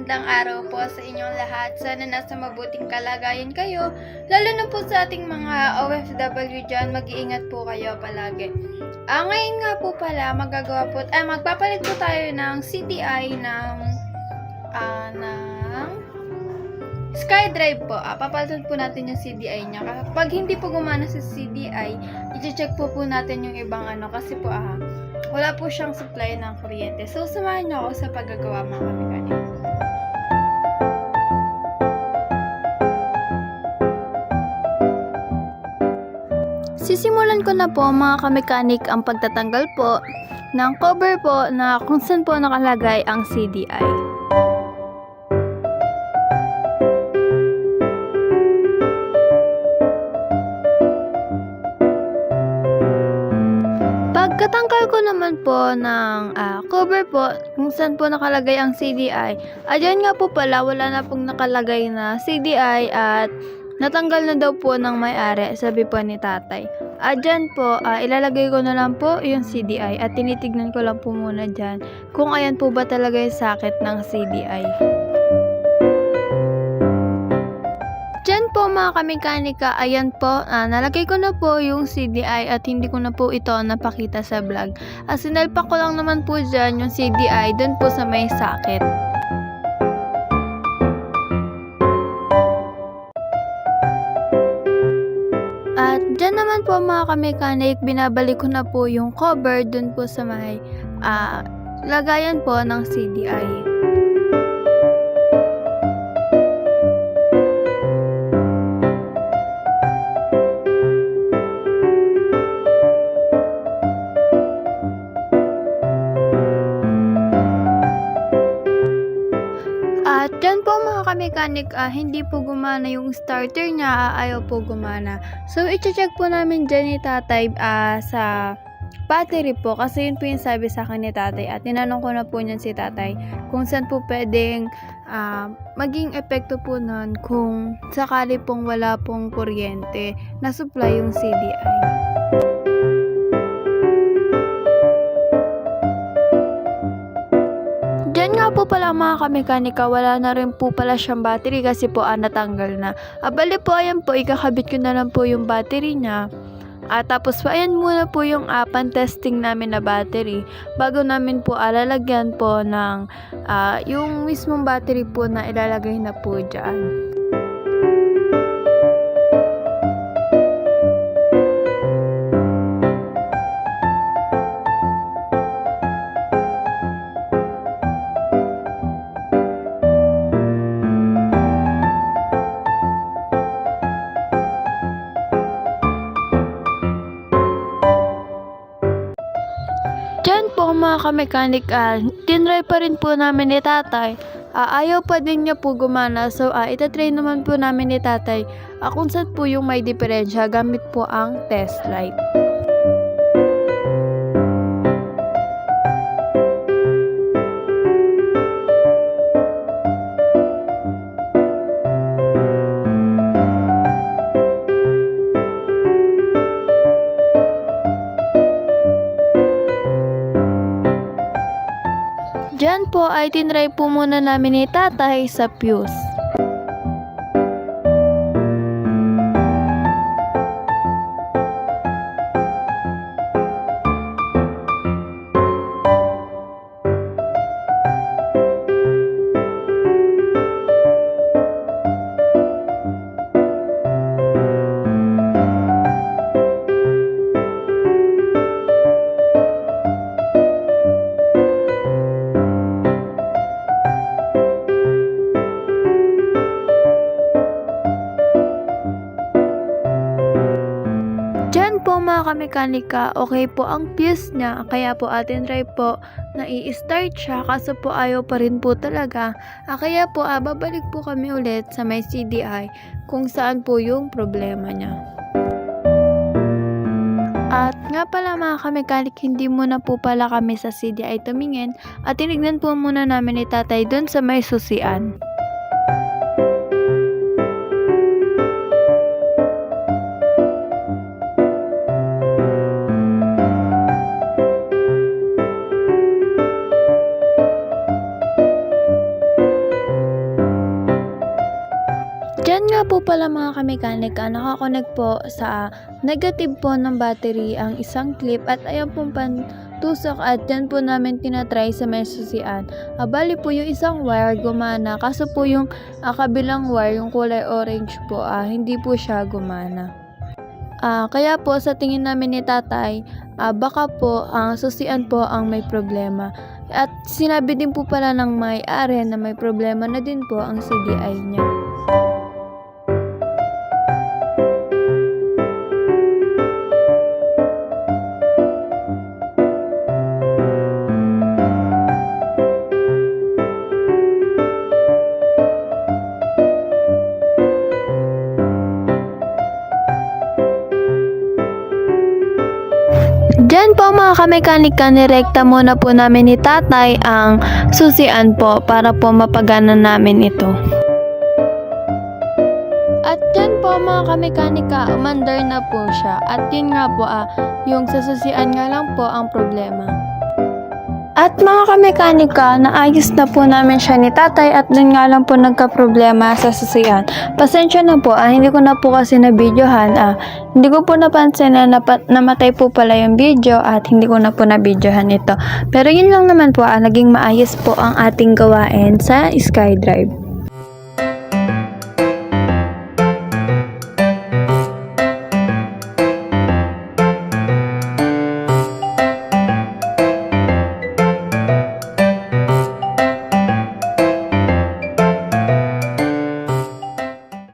magandang araw po sa inyong lahat. Sana nasa mabuting kalagayan kayo. Lalo na po sa ating mga OFW dyan, mag-iingat po kayo palagi. Ngayon nga po pala, magpapalit po tayo ng CDI ng SkyDrive po. Papalitan po natin yung CDI niya. Kapag hindi po gumana sa CDI, i-check po natin yung ibang kasi po wala po siyang supply ng kuryente. So, samahan niyo ako sa paggagawa mga kamekanik. Sisimulan ko na po mga kamekanik ang pagtatanggal po ng cover po na kung saan po nakalagay ang CDI. Pagkatanggal ko naman po ng cover po kung saan po nakalagay ang CDI, ayan nga po pala wala na pong nakalagay na CDI at natanggal na daw po ng may-ari, sabi po ni tatay. Ayan po, ilalagay ko na lang po yung CDI at tinitignan ko lang po muna dyan kung ayan po ba talaga yung sakit ng CDI. Diyan po mga kamekanika, ayan po, nalagay ko na po yung CDI at hindi ko na po ito napakita sa vlog. Sinalpak ko lang naman po dyan yung CDI dun po sa may sakit. At dyan naman po mga kamekanik, binabalik ko na po yung cover dun po sa may lagayan po ng CDI. At dyan po mga kamekanik, hindi po gumana yung starter niya, ayaw po gumana. So, i-check po namin dyan ni tatay sa battery po, kasi yun po yung sabi sa akin ni tatay. At tinanong ko na po niyan si tatay kung saan po pwedeng maging epekto po nun kung sakali pong wala pong kuryente na supply yung CDI. Diyan nga po pala mga kamekanika, wala na rin po pala siyang battery kasi po natanggal na. Bali po, ayan po, ikakabit ko na lang po yung battery niya. Tapos po, ayan muna po yung pan-testing namin na battery bago namin po lalagyan po ng yung mismong battery po na ilalagay na po dyan. Diyan po mga kamekanik, tinry pa rin po namin ni tatay. Ayaw pa din niya po gumana. So, itatry naman po namin ni tatay kung saan po yung may diferensya gamit po ang test light. Diyan po ay tinry po muna namin ni tatay sa fuse. Diyan po mga kamekanika, okay po ang fuse niya, kaya po try po na i-start siya kaso po ayaw pa rin po talaga. Kaya po babalik po kami ulit sa may CDI kung saan po yung problema niya. At nga pala mga kamekanik, hindi muna po pala kami sa CDI tumingin at tinignan po muna namin ni tatay dun sa may susian. Diyan nga po pala mga kamekanika, nakakonect po sa negative po ng battery ang isang clip at ayan pong pantusok at dyan po namin tinatry sa may susian. Bali po yung isang wire gumana, kaso po yung kabilang wire, yung kulay orange po, hindi po siya gumana. Kaya po sa tingin namin ni tatay, baka po ang susian po ang may problema. At sinabi din po pala ng may-ari na may problema na din po ang CDI niya. Diyan po mga kamekanika, nirekta muna po namin ni tatay ang susian po para po mapagana namin ito. At dyan po mga kamekanika, umandar na po siya. At yun nga po, yung sa susian nga lang po ang problema. At mga kamekanika, naayos na po namin siya ni tatay at dun nga lang po nagka-problema sa susian. Pasensya na po, hindi ko na po kasi na-videohan. Hindi ko po napansin na namatay po pala yung video at hindi ko na po na-videohan ito. Pero yun lang naman po, naging maayos po ang ating gawain sa SkyDrive.